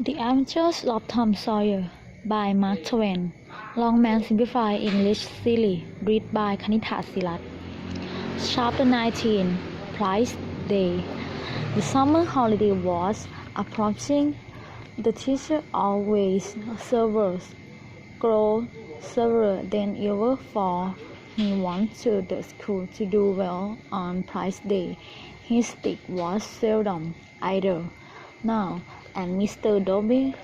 The Adventures of Tom Sawyer by Mark Twain. Longman Simplified English Series. Read by Kanitha Silat. Chapter 19. Prize Day. The summer holiday was approaching. The teacher always grew severer than ever, for he wanted the school to do well on Prize Day. His stick was seldom idle now, and Mr. Dobby's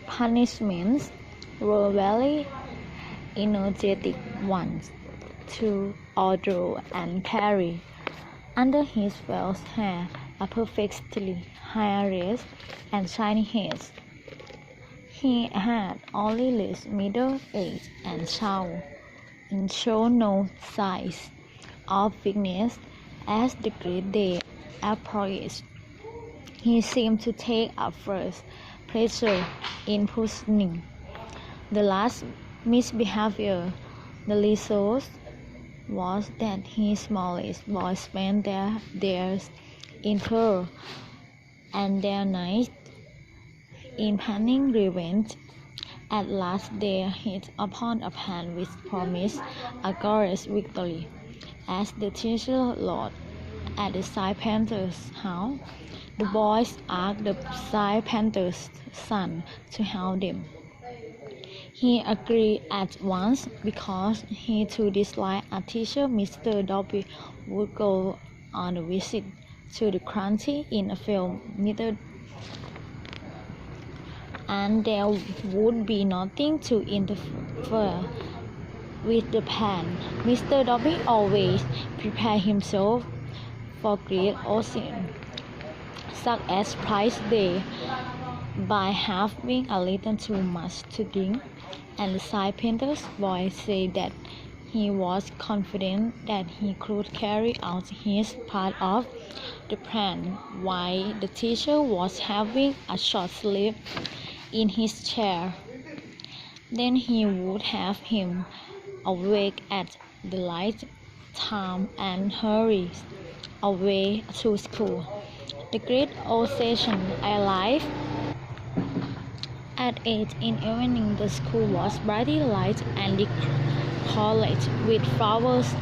punishments were very energetic ones to order and parry. Under his false hair, a perfectly hilarious and shiny head, he had only reached middle age and showed no signs of weakness as the great day approached. He seemed to take a first pleasure in pushing the last misbehavior. The result was that his smallest boys spent their days in terror and their nights in planning revenge. At last they hit upon a plan which promised a glorious victory. As the teacher looked at the Side Panther's house, the boys asked the Side Panther's son to help them. He agreed at once, because he too disliked a teacher. Mr. Dobby would go on a visit to the country in a few minutes, and there would be nothing to interfere with the plan. Mr. Dobby always prepared himself for great occasions, such as Prize Day, by having a little too much to drink, and the Side Panther's boy said that he was confident that he could carry out his part of the plan while the teacher was having a short sleep in his chair. Then he would have him awake at the right time and hurry away to school. The great occasion arrived. At 8 in the evening, the school was brightly lighted and decorated with flowers.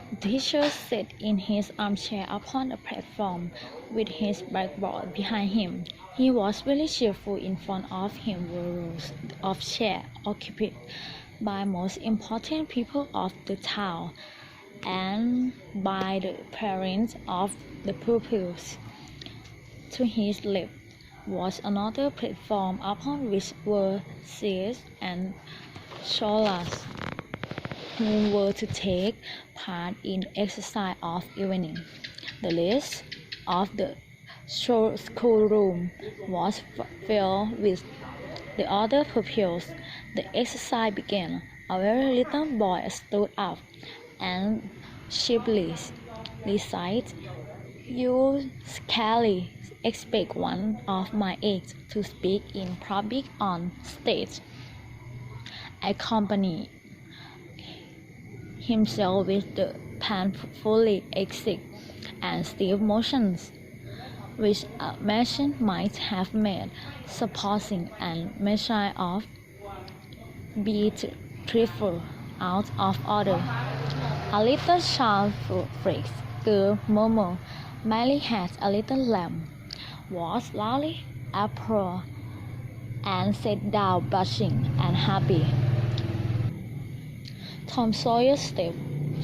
The teacher sat in his armchair upon the platform with his blackboard behind him. He was very cheerful. In front of him were rows of chairs occupied by most important people of the town and by the parents of the pupils. To his left was another platform upon which were seats and scholars who were to take part in the exercise of evening. The rest of the schoolroom was filled with the other pupils. The exercise began. A very little boy stood up and cheerfully recited, "You scarcely expect one of my age to speak in public on stage," accompanying himself with the painfully exact and stiff motions which a machine might have made, supposing a machine of beat trifle out of order. A little child girl murmured, "Mary has a little lamb," was loudly applauded, and sat down blushing and happy. Tom Sawyer stepped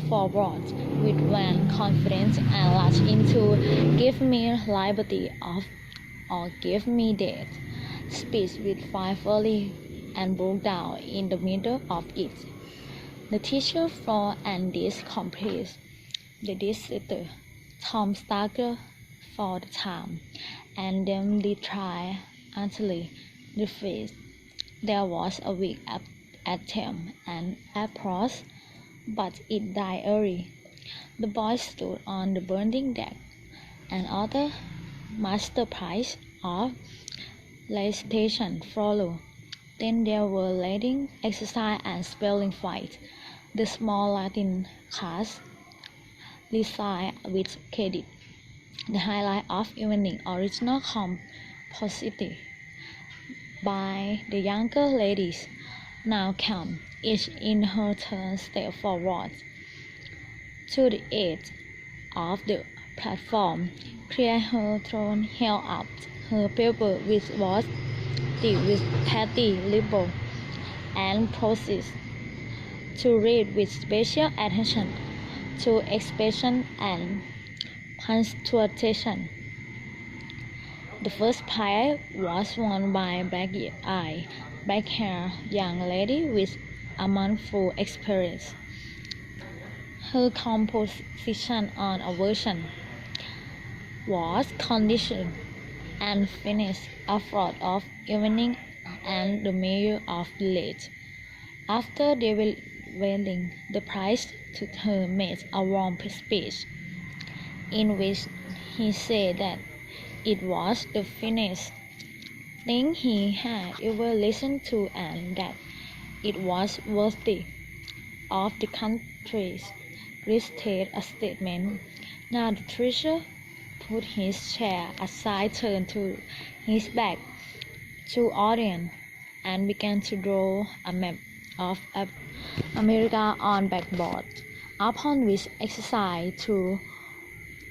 forward with one confidence and launched into "Give me liberty or give me death" speech with 5 words, and broke down in the middle of it. The teacher frowned and discomposed the disaster. Tom staggered for the time, and then tried utterly defeated. There was a weak attempt at applause, but it died early. The boys stood on the burning deck. Another masterpiece of recitation followed. Then there were reading exercise and spelling fight. The small Latin class recited with credit. The highlight of evening original composited by the younger ladies. Now come, each in her turn step forward to the edge of the platform, clear her throat, held up her paper which was thick with patty libel, and proceeded to read with special attention to expression and punctuation. The first prize was won by a black-eyed, black-haired young lady with a monthful experience. Her composition on a version was conditioned and finished after of evening and the mayor of the village. After delivering the prize to her made a warm speech, in which he said that it was the finest thing he had ever listened to and that it was worthy of the country's greatest achievement. Now the teacher put his chair aside, turned to his back to audience, and began to draw a map of America on blackboard, upon which exercise through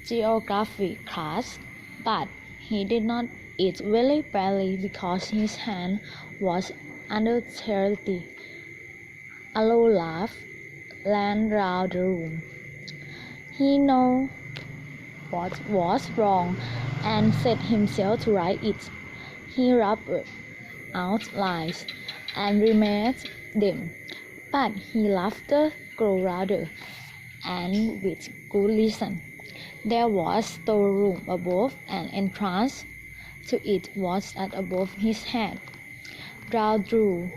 geography class, but he did not eat very badly because his hand was under charity. A low laugh ran round the room. He knew what was wrong and set himself to right it. He rubbed out lies and remade them, but his laughter grew louder, and with good reason. There was a storeroom above, and entrance to it was at above his head. Down through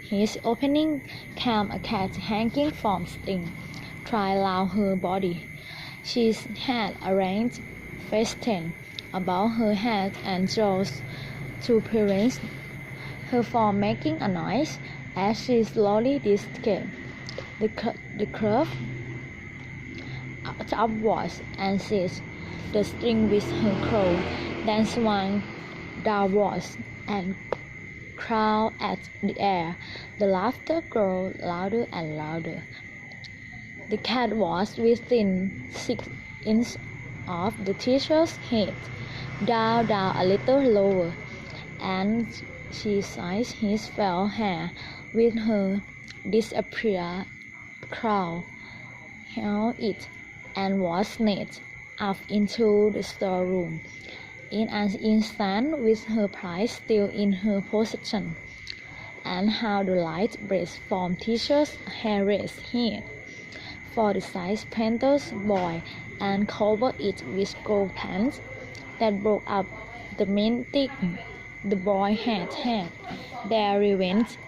his opening came a cat hanging from string, tied round her body. She had arranged festoons about her head and jaws to prevent her from making a noise as she slowly escaped. The curve upwards and seized the string with her claw, then swung downwards and clawed at the air. The laughter grew louder and louder. The cat was within 6 inches of the teacher's head, down a little lower, and she seized his fell hair with her disappeared claw, held it, and was snatched up into the storeroom in an instant with her prize still in her possession. And how the light blazed from teacher's harassed head! For the side painter's boy and covered it with gold pants that broke up the minute the boy had had their revenge